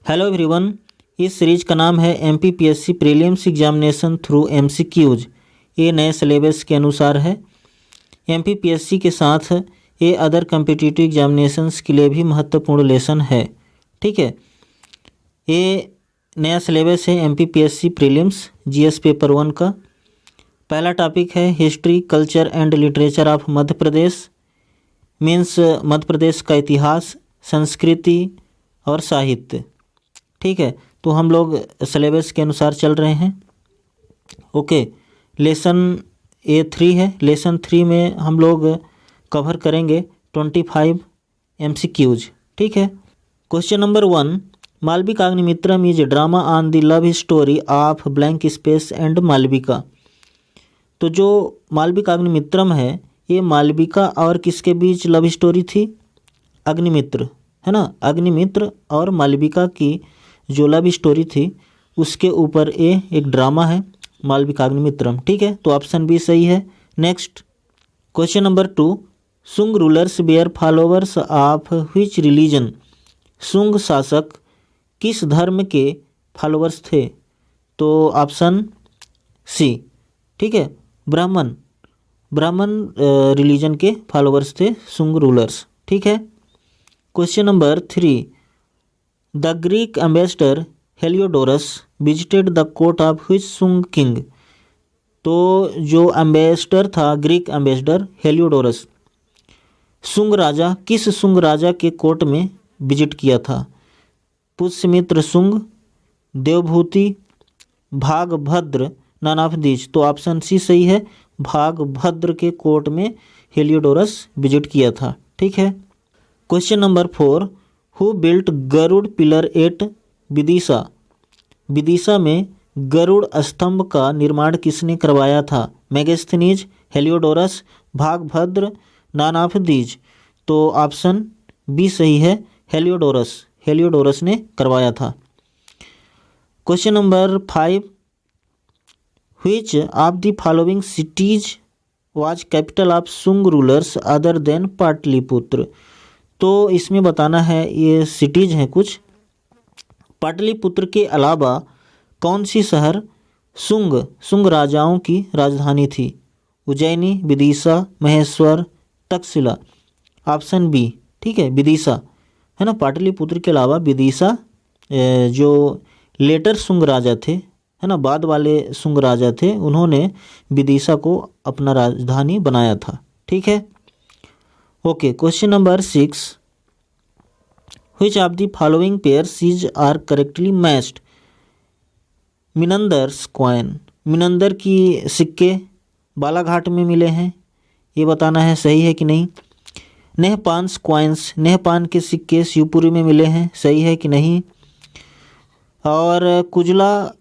Hello everyone. इस series का नाम है MPPSC prelims examination through MCQs. ये नए सिलेबस के अनुसार है। एमपीपीएससी के साथ ये अदर कम्पिटिटिव एग्जामिनेशंस के लिए भी महत्वपूर्ण लेसन है। ठीक है, ये नया सिलेबस है एमपीपीएससी प्रीलिम्स जीएस पेपर 1 का। पहला टॉपिक है history, culture and literature of Madhya Pradesh. Means Madhya Pradesh का इतिहास, संस्कृति और साहित्य। ठीक है, तो हम लोग सिलेबस के अनुसार चल रहे हैं। ओके, लेसन A3 है। लेसन 3 में हम लोग कवर करेंगे 25 MCQs। ठीक है, question number 1, Malavikagnimitram is drama on the love story of blank space and Malavika. तो जो मालविकाग्निमित्रम है, ये मालविका और किसके बीच लव स्टोरी थी? अग्निमित्र, है ना। अग्निमित्र और मालविका की जो लव स्टोरी थी उसके ऊपर ये एक ड्रामा है मालविकाग्निमित्रम। ठीक है, तो ऑप्शन बी सही है। Next question number 2, Shunga rulers were followers of which religion. Shunga शासक किस धर्म के फॉलोवर्स थे? तो ऑप्शन सी, ठीक है, ब्राह्मण रिलीजन के फॉलोवर्स थे शुंग रूलर्स। ठीक है, question number 3, the Greek ambassador Heliodorus visited the court of which Shunga king. तो जो एम्बेसडर था, ग्रीक एम्बेसडर हेलियोडोरस, शुंग राजा, किस शुंग राजा के कोर्ट में विजिट किया था? Pushyamitra Shunga, Devabhuti, Bhagabhadra, none of these. तो ऑप्शन सी सही है, भागभद्र के कोर्ट में हेलियोडोरस विजिट किया था। ठीक है, question number 4, who built Garuda pillar at Vidisha. Vidisha में गरुड़ स्तंभ का निर्माण किसने करवाया था? Megasthenes, Heliodorus, Bhagabhadra, none of these. तो ऑप्शन बी सही है, हेलियोडोरस ने करवाया था। Question number 5, which of the following cities was capital of Shunga rulers other than Pataliputra. तो इसमें बताना है, ये सिटीज हैं कुछ। पाटलिपुत्र के अलावा कौन सी शहर शुंग राजाओं की राजधानी थी? उज्जैनी, विदिशा, महेश्वर, तक्षशिला। ऑप्शन बी, ठीक है, विदिशा, है ना। पाटलिपुत्र के अलावा विदिशा, जो लेटर शुंग राजा थे, है ना, बाद वाले शुंग राजा थे, उन्होंने विदिशा को अपना राजधानी बनाया था। ठीक है, okay, question number 6, which of the following pairs are correctly matched. Menander's coin, Menander की सिक्के बालाघाट में मिले हैं, ये बताना है सही है कि नहीं। नेहपान्स कॉइन्स, नेहपान के सिक्के शिवपुरी में मिले हैं, सही है कि नहीं। और कुजला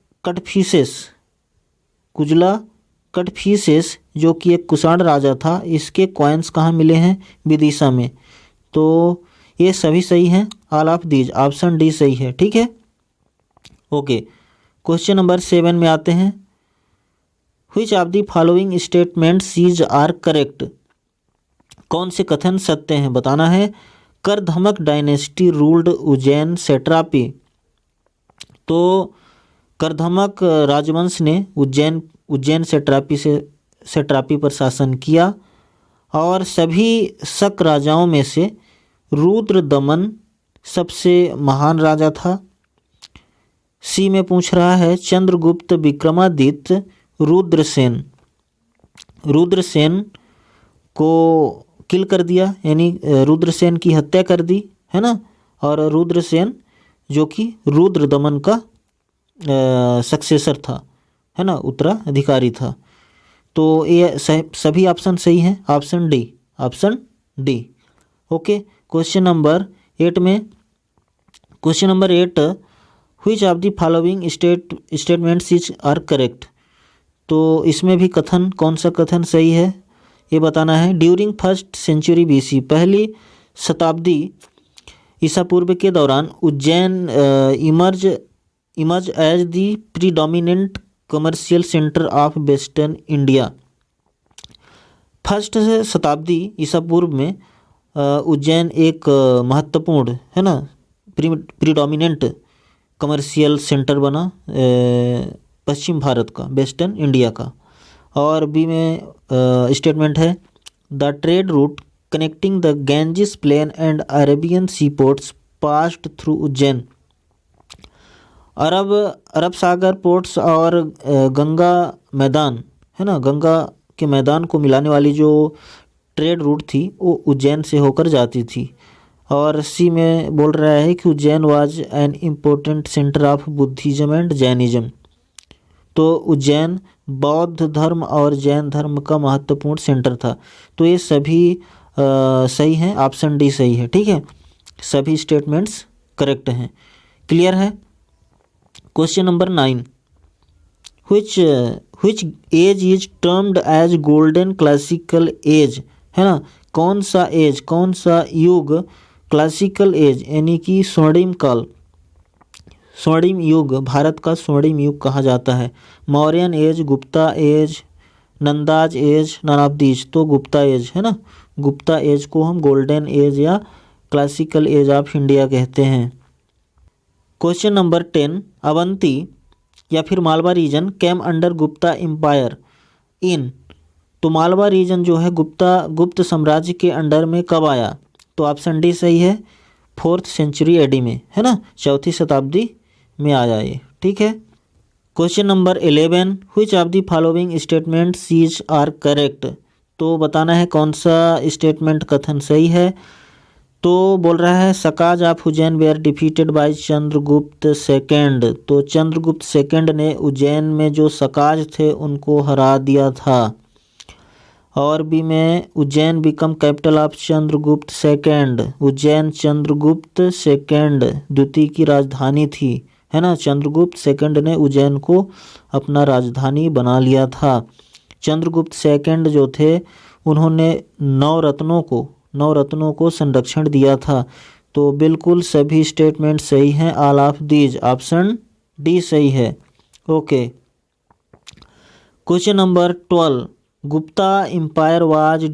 कटफिसेस जो कि एक कुषाण राजा था, इसके कॉइन्स कहाँ मिले हैं? विदिशा में। तो ये सभी सही हैं, all of these, option D सही है। ठीक है, ओके, क्वेश्चन नंबर 7 में आते हैं। Which of the following statements are correct. कौन से कथन सत्य हैं बताना है। Kardamaka dynasty ruled Ujjain satrapy. तो करधमक राजवंश ने उज्जैन सेट्रापी पर शासन किया। और सभी शक राजाओं में से रुद्रदमन सबसे महान राजा था। सी में पूछ रहा है, चंद्रगुप्त विक्रमादित्य रुद्रसेन को किल कर दिया, यानी रुद्रसेन की हत्या कर दी, है ना। और रुद्रसेन जो कि रुद्रदमन का सक्सेसर था, है ना, उत्तराधिकारी था। तो ये सभी ऑप्शन सही हैं, option D. Okay, question number 8 में, question number 8, which of the following statements is are correct. तो इसमें भी कथन, कौन सा कथन सही है ये बताना है। ड्यूरिंग फर्स्ट सेंचुरी BC, पहली शताब्दी ईसा पूर्व के दौरान Ujjain emerge as the predominant commercial centre of western India. First शताब्दी ईसा पूर्व में उज्जैन एक महत्वपूर्ण, है ना, प्रीडोमिनेंट कमर्शियल सेंटर बना पश्चिम भारत का, वेस्टर्न इंडिया का। और बी में स्टेटमेंट है the trade route connecting the Ganges plain and Arabian sea ports passed through Ujjain. अरब सागर पोर्ट्स और गंगा मैदान है ना, गंगा के मैदान को मिलाने वाली जो ट्रेड रूट थी वो उज्जैन से होकर जाती थी। और सी में बोल रहा है कि Ujjain was an important centre of Buddhism and Jainism. तो उज्जैन बौद्ध धर्म और जैन धर्म का महत्वपूर्ण सेंटर था। तो ये सभी सही हैं, ऑप्शन डी सही है। ठीक है, सभी स्टेटमेंट्स करेक्ट हैं। क्लियर है। Question number 9, which as is termed as golden classical age, है ना। कौन सा एज, कौन सा युग क्लासिकल एज यानी कि स्वर्णिम काल, स्वर्णिम युग, भारत का स्वर्णिम युग कहा जाता है। Mauryan age, Gupta age, Nandas age, none of these. तो गुप्ता एज है ना, गुप्ता एज को हम गोल्डन एज या क्लासिकल एज ऑफ इंडिया कहते हैं। क्वेश्चन नंबर 10, अवंती या फिर Malwa region came under Gupta empire in. तो मालवा रीजन जो है गुप्त साम्राज्य के अंडर में कब आया। तो ऑप्शन डी सही है, 4th सेंचुरी एडी में, है ना, 4वीं शताब्दी में आया ये। ठीक है। Question number 11, which of the following statements are correct. तो बताना है कौन सा स्टेटमेंट कथन सही है। तो बोल रहा है Sakas of Ujjain were defeated by Chandragupta second. तो चंद्रगुप्त सेकेंड ने उज्जैन में जो सकाज थे उनको हरा दिया था। और बी में Ujjain become capital of Chandragupta second. Ujjain Chandragupta second द्वितीय की राजधानी थी, है ना। चंद्रगुप्त सेकेंड ने उज्जैन को अपना राजधानी बना लिया था। चंद्रगुप्त सेकेंड जो थे उन्होंने नौ रत्नों को संरक्षण दिया था। तो बिल्कुल सभी स्टेटमेंट सही हैं, all of these, option D सही है। Okay. Question number 12, Gupta empire was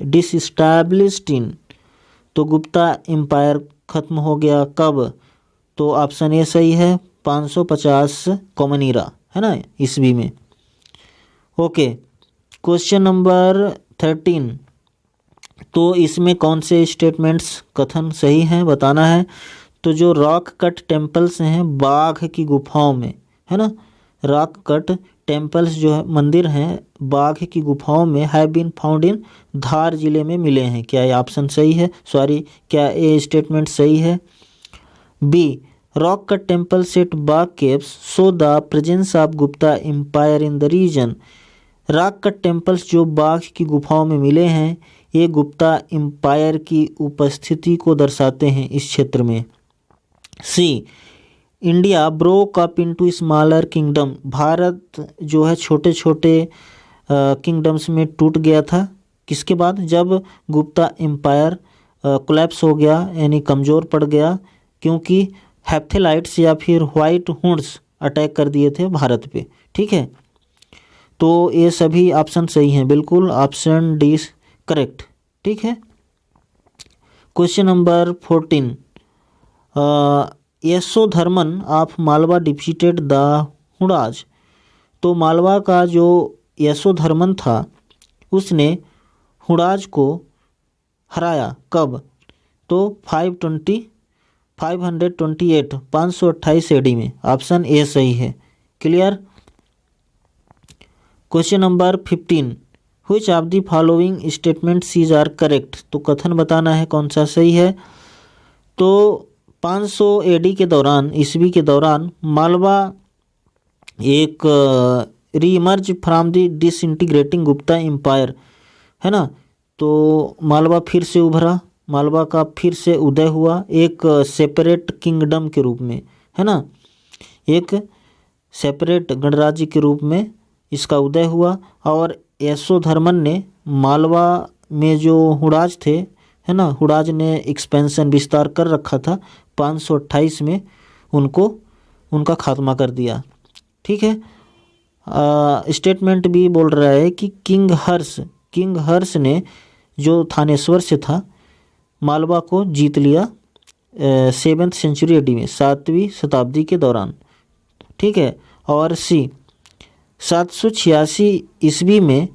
disestablished in. तो गुप्ता एम्पायर खत्म हो गया कब। तो ऑप्शन ए सही है, 550 कॉमन ईरा, है ना, ईस्वी में। ओके। क्वेश्चन नंबर 13, तो इसमें कौन से स्टेटमेंट्स कथन सही हैं बताना है। तो जो रॉक कट टेम्पल्स हैं बाघ की गुफाओं में, है ना, रॉक कट टेम्पल्स जो है मंदिर हैं बाघ की गुफाओं में, हैव बीन फाउंड इन धार जिले में मिले हैं। क्या ये ऑप्शन सही है, क्या ये स्टेटमेंट सही है। B, rock cut temples at Bagh caves so the presence of Gupta empire in the region. Rock cut temples जो बाघ की गुफाओं में मिले हैं ये गुप्ता एम्पायर की उपस्थिति को दर्शाते हैं इस क्षेत्र में। C, India broke up into smaller kingdom. Bharat जो है छोटे छोटे किंगडम्स में टूट गया था। किसके बाद, जब गुप्ता एम्पायर कोलैप्स हो गया यानी कमज़ोर पड़ गया, क्योंकि हेप्थेलाइट्स या फिर व्हाइट हुंड्स अटैक कर दिए थे भारत पे। ठीक है, तो ये सभी ऑप्शन सही हैं, बिल्कुल ऑप्शन डी करेक्ट। ठीक है। Question number 14, Yashodharman of Malwa defeated the Hunas. तो मालवा का जो यशोधर्मन था उसने हुड़ाज को हराया कब। तो 528 एडी में, ऑप्शन ए सही है। Clear. Question number 15, which of the following statements are correct. तो कथन बताना है कौन सा सही है। तो 500 एडी के दौरान, ईस्वी के दौरान, मालवा एक reemerge from the disintegrating Gupta empire, है ना। तो मालवा फिर से उभरा, मालवा का फिर से उदय हुआ एक सेपरेट किंगडम के रूप में, है ना, एक सेपरेट गणराज्य के रूप में इसका उदय हुआ। और यशोधर्मन ने मालवा में जो हुड़ाज थे, है ना, हुड़ाज ने एक्सपेंशन विस्तार कर रखा था, 528 में उनका खात्मा कर दिया। ठीक है। स्टेटमेंट भी बोल रहा है कि किंग हर्ष ने जो थानेश्वर से था मालवा को जीत लिया 7th सेंचुरी AD में, 7वीं शताब्दी के दौरान, ठीक है। और सी 786 ईस्वी में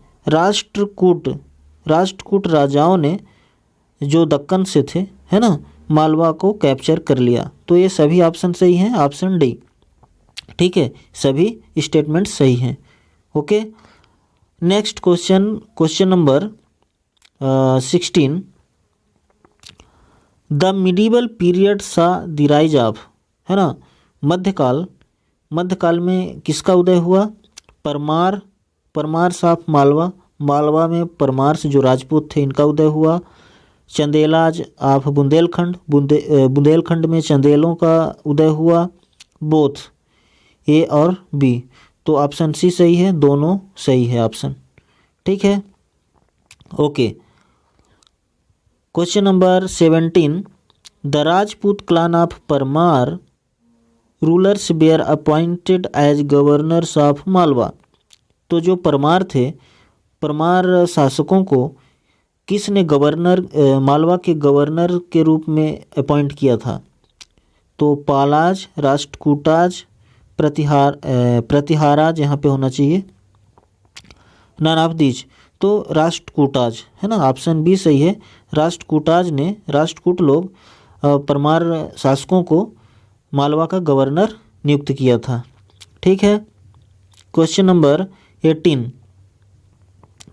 राष्ट्रकूट राजाओं ने जो दक्कन से थे, है ना, मालवा को कैप्चर कर लिया। तो ये सभी ऑप्शन सही हैं, ऑप्शन डी, ठीक है, सभी स्टेटमेंट सही हैं। Okay, next question number 16, the medieval period सा द राइज ऑफ, है ना, मध्यकाल में किसका उदय हुआ? परमार्स ऑफ मालवा में परमार्स जो राजपूत थे इनका उदय हुआ। चंदेलाज ऑफ बुंदेलखंड में चंदेलों का उदय हुआ। बोथ, ए और बी, तो ऑप्शन सी सही है, दोनों सही है ऑप्शन, ठीक है। Okay, question number 17, the Rajput clan of Paramara rulers were appointed as governors of Malwa. तो जो परमार थे, परमार शासकों को किसने मालवा के गवर्नर के रूप में अपॉइंट किया था? तो पालाज, राष्ट्रकूटाज, प्रतिहाराज यहाँ पे होना चाहिए, नन ऑफ दीज, तो राष्ट्रकूटाज, है ना, ऑप्शन बी सही है। राष्ट्रकूट लोग परमार शासकों को मालवा का गवर्नर नियुक्त किया था, ठीक है। क्वेश्चन नंबर 18,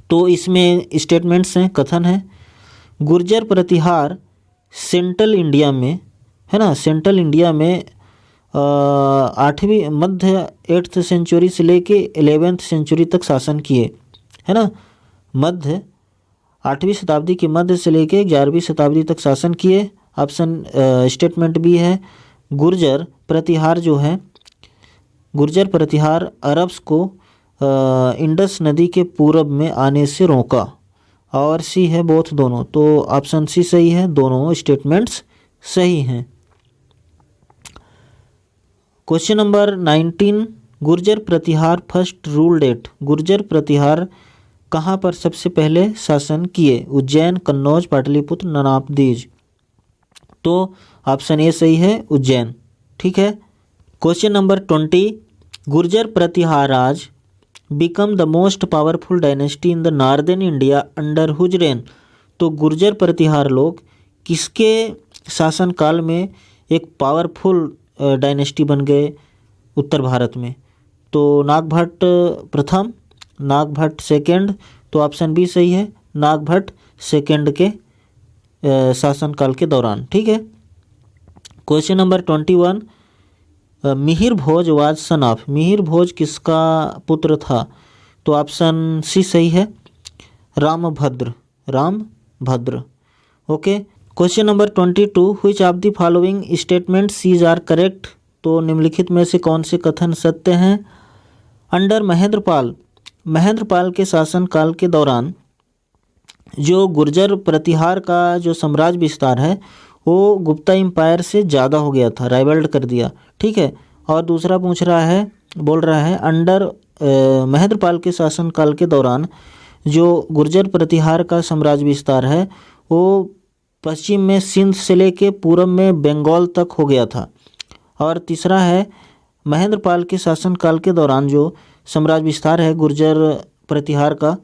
तो इसमें स्टेटमेंट्स हैं, कथन है। गुर्जर प्रतिहार सेंट्रल इंडिया में, है ना, सेंट्रल इंडिया में 8th सेंचुरी से लेके 11th सेंचुरी तक शासन किए, है ना, 8वीं शताब्दी के मध्य से लेके 11वीं शताब्दी तक शासन किए। ऑप्शन स्टेटमेंट बी है। गुर्जर प्रतिहार जो है, गुर्जर प्रतिहार अरब्स को इंडस नदी के पूरब में आने से रोका। और सी है बोथ, दोनों, तो ऑप्शन सी सही है, दोनों स्टेटमेंट्स सही हैं। Question number 19, Gurjara Pratihara first ruled at. Gurjara Pratihara कहाँ पर सबसे पहले शासन किए? Ujjain, Kannauj, Pataliputra, none of these, तो ऑप्शन ए सही है, उज्जैन, ठीक है। Question number 20, Gurjara Pratiharas became the most powerful dynasty in the northern India under whose reign. तो गुर्जर प्रतिहार लोग किसके शासनकाल में एक पावरफुल डायनेस्टी बन गए उत्तर भारत में? तो नागभट्ट प्रथम, नागभट्ट सेकेंड, तो ऑप्शन बी सही है, नागभट्ट सेकेंड के शासनकाल के दौरान, ठीक है। Question number 21, Mihir Bhoj was son of. Mihir Bhoj किसका पुत्र था? तो ऑप्शन सी सही है, Rambhadra, okay. Question number 22, which of the following statements is are correct. तो निम्नलिखित में से कौन से कथन सत्य हैं? अंडर महेंद्रपाल के शासनकाल के दौरान जो गुर्जर प्रतिहार का जो साम्राज्य विस्तार है वो गुप्ता एम्पायर से ज़्यादा हो गया था, राइवल्ड कर दिया, ठीक है। और दूसरा बोल रहा है अंडर महेंद्रपाल के शासनकाल के दौरान जो गुर्जर प्रतिहार का साम्राज्य विस्तार है वो पश्चिम में सिंध से लेके पूरब में बंगाल तक हो गया था। और तीसरा है महेंद्रपाल के शासनकाल के दौरान जो साम्राज्य विस्तार है गुर्जर प्रतिहार का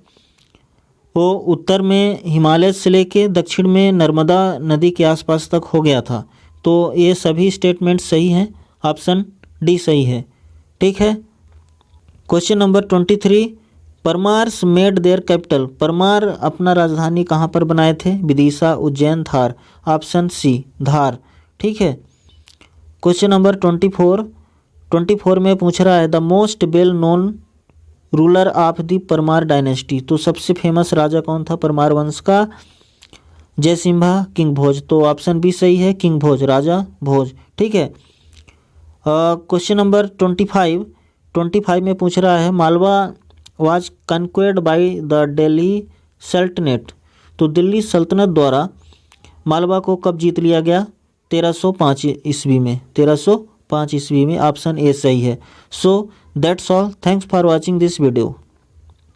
वो उत्तर में हिमालय से लेके दक्षिण में नर्मदा नदी के आसपास तक हो गया था। तो ये सभी स्टेटमेंट सही हैं, ऑप्शन डी सही है, ठीक है। Question number 23, Paramaras made their capital. Paramara अपना राजधानी कहाँ पर बनाए थे? विदिशा, उज्जैन, धार, ऑप्शन सी धार, ठीक है। क्वेश्चन नंबर 24 में पूछ रहा है the most well known ruler of the Paramara dynasty. तो सबसे फेमस राजा कौन था परमार वंश का? जयसिम्हा, किंग भोज, तो ऑप्शन बी सही है, किंग भोज, राजा भोज, ठीक है। क्वेश्चन नंबर 25 में पूछ रहा है Malwa was conquered by the Delhi Saltanat. तो दिल्ली सल्तनत द्वारा मालवा को कब जीत लिया गया? 1305 ईस्वी में, 1305 ईस्वी में, ऑप्शन ए सही है। So that's all, thanks for watching this video.